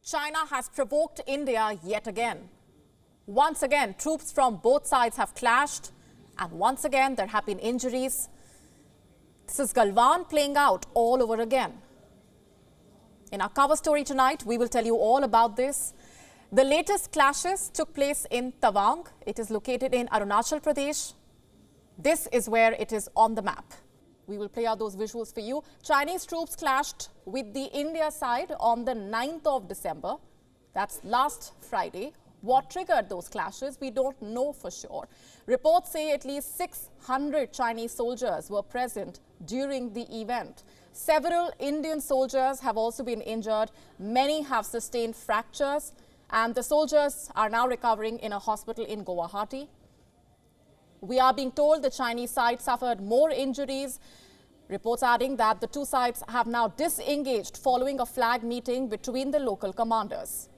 China has provoked India yet again. Once again, troops from both sides have clashed, and once again, there have been injuries. This is Galwan playing out all over again. In our cover story tonight, we will tell you all about this. The latest clashes took place in Tawang. It is located in Arunachal Pradesh. This is where it is on the map. We will play out those visuals for you. Chinese troops clashed with the India side on the 9th of December. That's last Friday. What triggered those clashes, we don't know for sure. Reports say at least 600 Chinese soldiers were present during the event. Several Indian soldiers have also been injured. Many have sustained fractures, and the soldiers are now recovering in a hospital in Guwahati. We are being told the Chinese side suffered more injuries. Reports adding that the two sides have now disengaged following a flag meeting between the local commanders.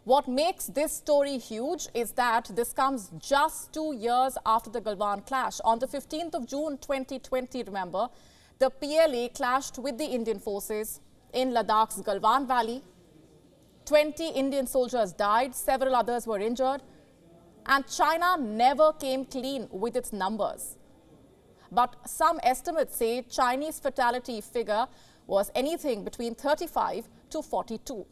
What makes this story huge is that this comes just 2 years after the Galwan clash. On the 15th of June 2020, remember, the PLA clashed with the Indian forces in Ladakh's Galwan Valley. 20 Indian soldiers died, several others were injured, and China never came clean with its numbers. But some estimates say Chinese fatality figure was anything between 35 to 42.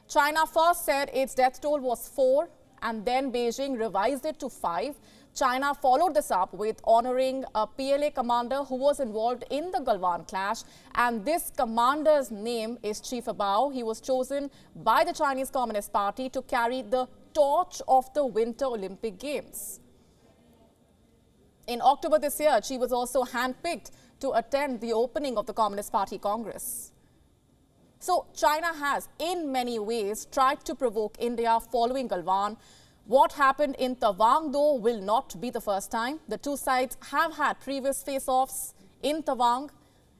China first said its death toll was 4, and then Beijing revised it to 5. China followed this up with honoring a PLA commander who was involved in the Galwan clash, and this commander's name is Chief Abao. He was chosen by the Chinese Communist Party to carry the torch of the Winter Olympic Games. In October this year, she was also handpicked to attend the opening of the Communist Party Congress. So China has, in many ways, tried to provoke India following Galwan. What happened in Tawang, though, will not be the first time. The two sides have had previous face-offs in Tawang.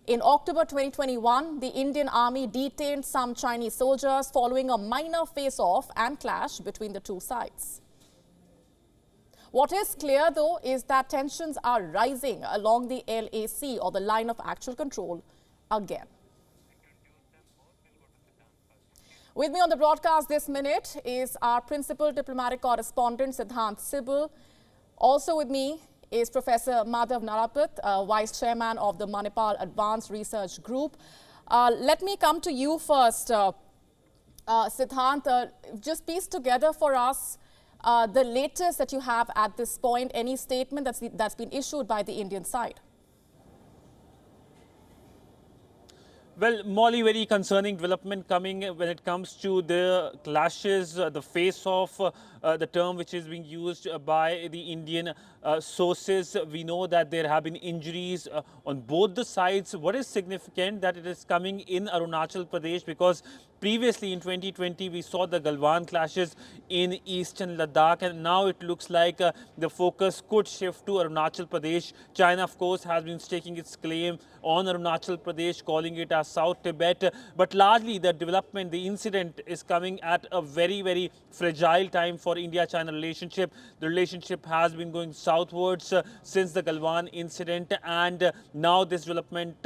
In October 2021, the Indian Army detained some Chinese soldiers following a minor face-off and clash between the two sides. What is clear, though, is that tensions are rising along the LAC, or the line of actual control, again. With me on the broadcast this minute is our principal diplomatic correspondent, Siddhant Sibal. Also with me is Professor Madhav Narapat, Vice Chairman of the Manipal Advanced Research Group. Let me come to you first, Siddhant. Just piece together for us the latest that you have at this point, any statement that's been issued by the Indian side. Well, Molly, very concerning development coming when it comes to the clashes, the face-off, the term which is being used by the Indian sources. We know that there have been injuries on both the sides. What is significant that it is coming in Arunachal Pradesh, because previously in 2020 we saw the Galwan clashes in eastern Ladakh, and now it looks like the focus could shift to Arunachal Pradesh. China, of course, has been staking its claim on Arunachal Pradesh, calling it as South Tibet. But largely the development, the incident is coming at a very, very fragile time for India-China relationship. The relationship has been going southwards since the Galwan incident, and now this development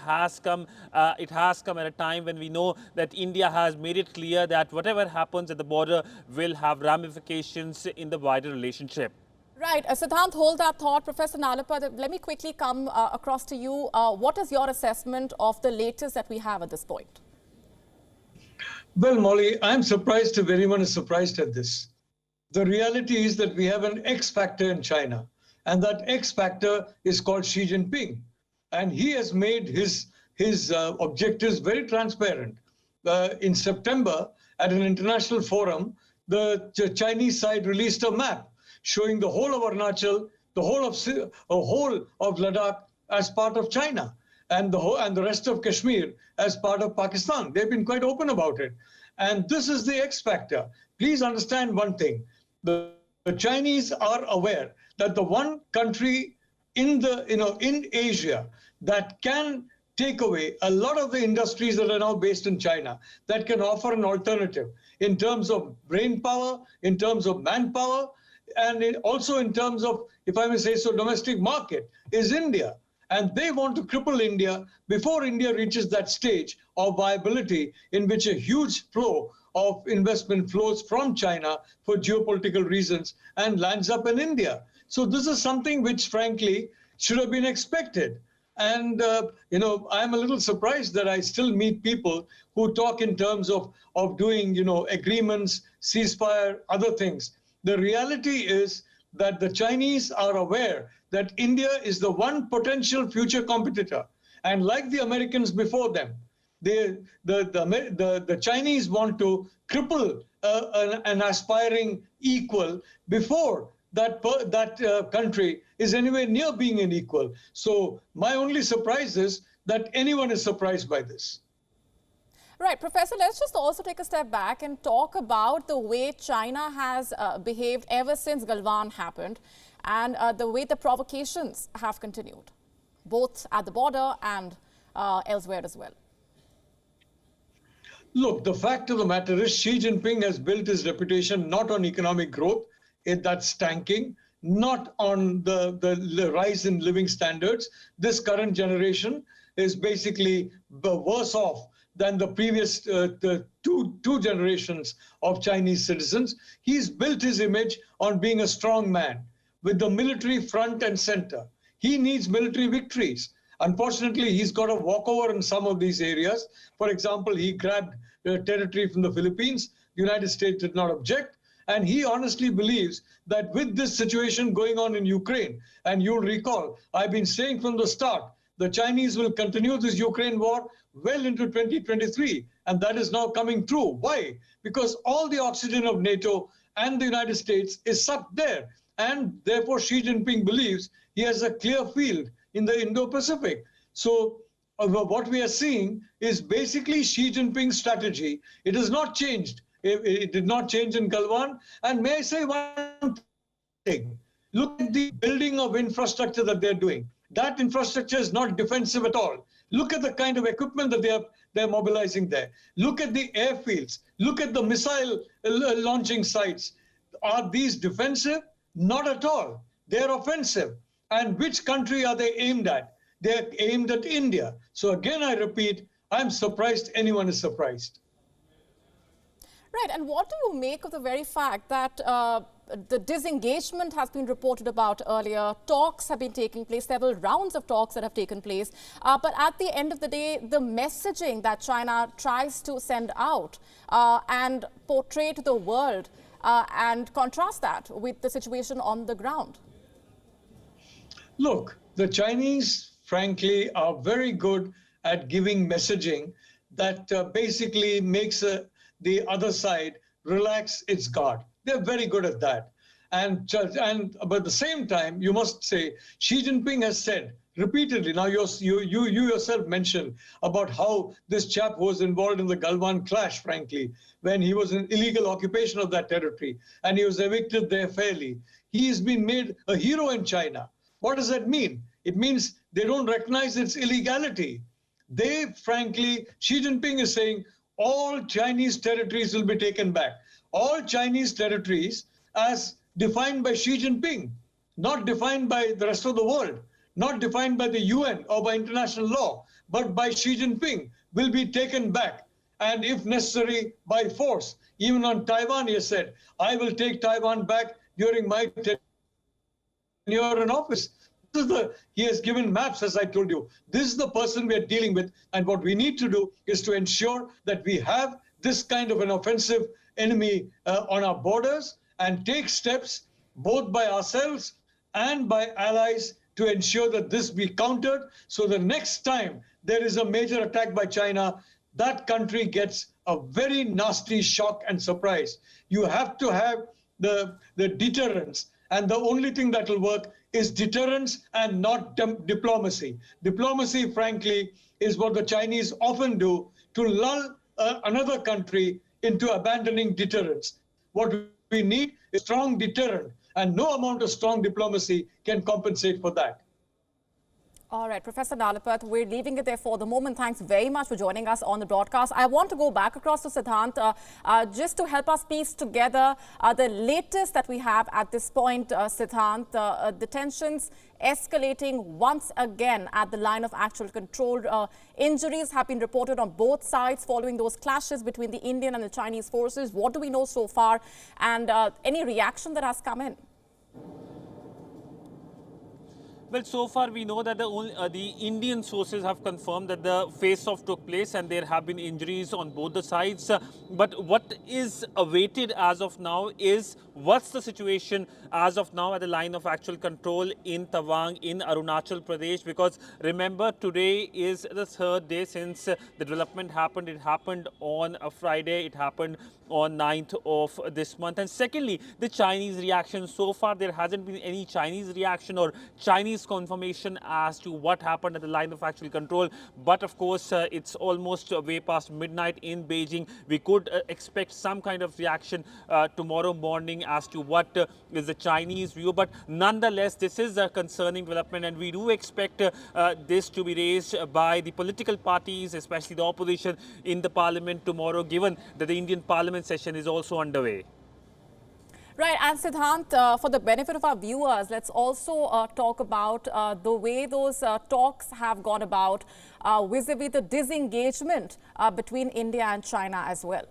has come. It has come at a time when we know that India has made it clear that whatever happens at the border will have ramifications in the wider relationship. Right. Siddhant, hold that thought. Professor Narapat, let me quickly come across to you. What is your assessment of the latest that we have at this point? Well, Molly, I'm surprised if anyone is surprised at this. The reality is that we have an X factor in China, and that X factor is called Xi Jinping. And he has made his objectives very transparent. In September, at an international forum, the Chinese side released a map showing the whole of Arunachal, the whole of Ladakh as part of China, and the rest of Kashmir as part of Pakistan. They've been quite open about it. And this is the X factor. Please understand one thing. The Chinese are aware that the one country in Asia that can take away a lot of the industries that are now based in China, that can offer an alternative in terms of brain power, in terms of manpower, and also in terms of, if I may say so, domestic market, is India. And they want to cripple India before India reaches that stage of viability in which a huge flow of investment flows from China for geopolitical reasons and lands up in India. So this is something which, frankly, should have been expected. And, I'm a little surprised that I still meet people who talk in terms of doing, agreements, ceasefire, other things. The reality is that the Chinese are aware that India is the one potential future competitor. And like the Americans before them, the Chinese want to cripple an aspiring equal before that country is anywhere near being an equal. So my only surprise is that anyone is surprised by this. Right, Professor, let's just also take a step back and talk about the way China has behaved ever since Galwan happened and the way the provocations have continued, both at the border and elsewhere as well. Look, the fact of the matter is Xi Jinping has built his reputation not on economic growth, that's tanking, not on the rise in living standards. This current generation is basically worse off than the previous the two generations of Chinese citizens. He's built his image on being a strong man with the military front and center. He needs military victories. Unfortunately, he's got a walkover in some of these areas. For example, he grabbed territory from the Philippines. The United States did not object. And he honestly believes that with this situation going on in Ukraine, and you'll recall, I've been saying from the start, the Chinese will continue this Ukraine war well into 2023. And that is now coming true. Why? Because all the oxygen of NATO and the United States is sucked there. And therefore, Xi Jinping believes he has a clear field in the Indo-Pacific. So what we are seeing is basically Xi Jinping's strategy. It has not changed. It did not change in Galwan. And may I say one thing? Look at the building of infrastructure that they're doing. That infrastructure is not defensive at all. Look at the kind of equipment that they're mobilizing there. Look at the airfields. Look at the missile launching sites. Are these defensive? Not at all. They're offensive. And which country are they aimed at? They're aimed at India. So again, I repeat, I'm surprised anyone is surprised. Right, and what do you make of the very fact that the disengagement has been reported about earlier, talks have been taking place, several rounds of talks that have taken place, but at the end of the day, the messaging that China tries to send out and portray to the world and contrast that with the situation on the ground? Look, the Chinese, frankly, are very good at giving messaging that basically makes the other side relax its guard. They're very good at that. But at the same time, you must say, Xi Jinping has said repeatedly, now you yourself mentioned about how this chap was involved in the Galwan clash, frankly, when he was in illegal occupation of that territory, and he was evicted there fairly. He's been made a hero in China. What does that mean? It means they don't recognize its illegality. They, frankly, Xi Jinping is saying, all Chinese territories will be taken back. All Chinese territories as defined by Xi Jinping, not defined by the rest of the world, not defined by the UN or by international law, but by Xi Jinping, will be taken back. And if necessary, by force. Even on Taiwan, he has said, I will take Taiwan back during my tenure in office. He has given maps, as I told you. This is the person we are dealing with. And what we need to do is to ensure that we have this kind of an offensive enemy on our borders and take steps both by ourselves and by allies to ensure that this be countered. So the next time there is a major attack by China, that country gets a very nasty shock and surprise. You have to have the deterrence. And the only thing that will work is deterrence and not diplomacy. Diplomacy, frankly, is what the Chinese often do to lull another country into abandoning deterrence. What we need is strong deterrent, and no amount of strong diplomacy can compensate for that. All right, Professor Nalapat, we're leaving it there for the moment. Thanks very much for joining us on the broadcast. I want to go back across to Siddhant just to help us piece together the latest that we have at this point, Siddhant. The tensions escalating once again at the line of actual control. Injuries have been reported on both sides following those clashes between the Indian and the Chinese forces. What do we know so far, and any reaction that has come in? Well, so far we know that the Indian sources have confirmed that the face-off took place and there have been injuries on both the sides. But what is awaited as of now is what's the situation as of now at the line of actual control in Tawang, in Arunachal Pradesh? Because remember, today is the third day since the development happened. It happened on a Friday. It happened on 9th of this month. And secondly, the Chinese reaction. So far, there hasn't been any Chinese reaction or Chinese confirmation as to what happened at the line of actual control. But of course, it's almost way past midnight in Beijing. We could expect some kind of reaction tomorrow morning as to what is the Chinese view. But nonetheless, this is a concerning development, and we do expect this to be raised by the political parties, especially the opposition in the parliament tomorrow, given that the Indian parliament session is also underway. Right, and Siddhant, for the benefit of our viewers, let's also talk about the way those talks have gone about vis-a-vis the disengagement between India and China as well.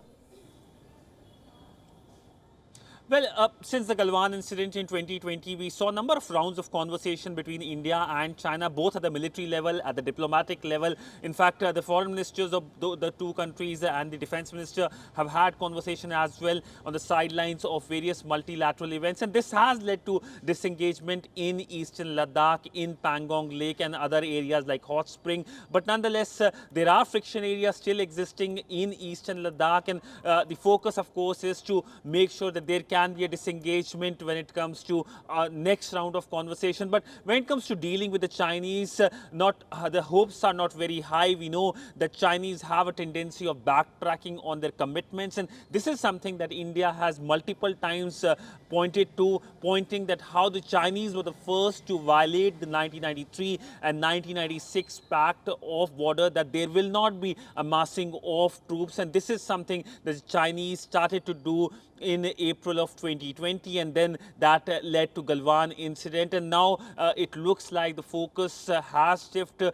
Well, since the Galwan incident in 2020, we saw a number of rounds of conversation between India and China, both at the military level, at the diplomatic level. In fact, the foreign ministers of the two countries and the defense minister have had conversation as well on the sidelines of various multilateral events. And this has led to disengagement in eastern Ladakh, in Pangong Lake and other areas like Hot Spring. But nonetheless, there are friction areas still existing in eastern Ladakh. And the focus, of course, is to make sure that there can be a disengagement when it comes to next round of conversation. But when it comes to dealing with the Chinese, the hopes are not very high. We know that Chinese have a tendency of backtracking on their commitments, and this is something that India has multiple times pointing that how the Chinese were the first to violate the 1993 and 1996 Pact of Border, that there will not be amassing of troops, and this is something that the Chinese started to do in April of 2020, and then that led to Galwan incident, and now it looks like the focus has shifted.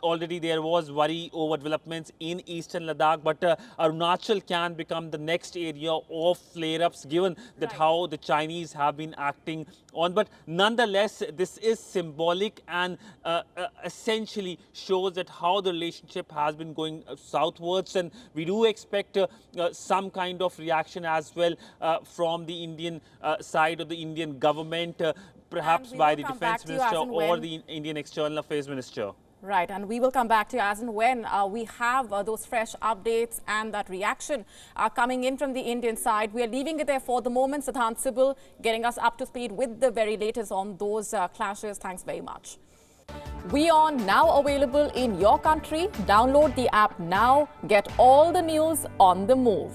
Already there was worry over developments in eastern Ladakh, but Arunachal can become the next area of flare-ups, given that how the Chinese have been acting on. But nonetheless, this is symbolic and essentially shows that how the relationship has been going southwards, and we do expect some kind of reaction as well from the Indian side of the Indian government, perhaps by the defense minister or the Indian external affairs minister. Right, and we will come back to you as and when we have those fresh updates and that reaction coming in from the Indian side. We are leaving it there for the moment. Siddhant Sibal getting us up to speed with the very latest on those clashes. Thanks very much. WION now available in your country. Download the app now. Get all the news on the move.